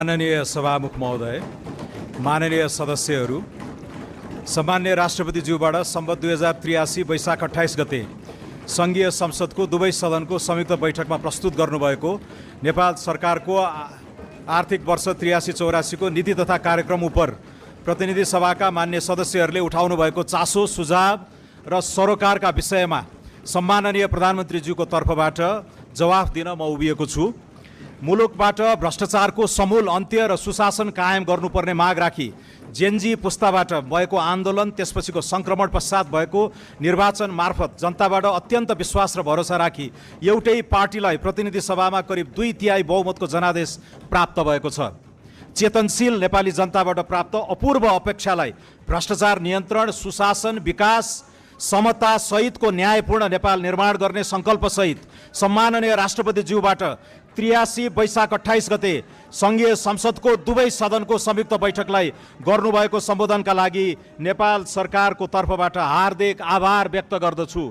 माननीय सभामुख महोदय, माननीय सदस्यहरू, सम्मान्य राष्ट्रपतिज्यूबाट सम्वत 2083 वैशाख 28 गते सङ्घीय संसदको दुवै सदनको संयुक्त बैठकमा प्रस्तुत गर्नुभएको नेपाल सरकारको आर्थिक वर्ष 83-84 को नीति तथा कार्यक्रम उप प्रतिनिधि सभाका मान्य सदस्यहरूले उठाउनु भएको चासो, सुझाव र सरोकारका विषयमा सम्माननीय प्रधानमन्त्रीज्यूको तर्फबाट जवाफ दिन म उभिएको छु। मुलुकबाट भ्रष्टाचारको समूल अन्त्य र सुशासन कायम गर्नुपर्ने माग राखी जेनजी पुस्ताबाट भएको आन्दोलन, त्यसपछिको सङ्क्रमण पश्चात भएको निर्वाचन मार्फत जनताबाट अत्यन्त विश्वास र भरोसा राखी एउटै पार्टीलाई प्रतिनिधि सभामा करिब 2/3 बहुमतको जनादेश प्राप्त भएको छ। चेतनशील नेपाली जनताबाट प्राप्त अपूर्व अपेक्षालाई भ्रष्टाचार नियन्त्रण, सुशासन, विकास, समता सहितको न्यायपूर्ण नेपाल निर्माण गर्ने सङ्कल्पसहित सम्माननीय राष्ट्रपतिज्यूबाट 83 वैशाख 28 गते सङ्घीय संसदको दुवै सदनको संयुक्त बैठकलाई गर्नुभएको सम्बोधनका लागि नेपाल सरकारको तर्फबाट हार्दिक आभार व्यक्त गर्दछु।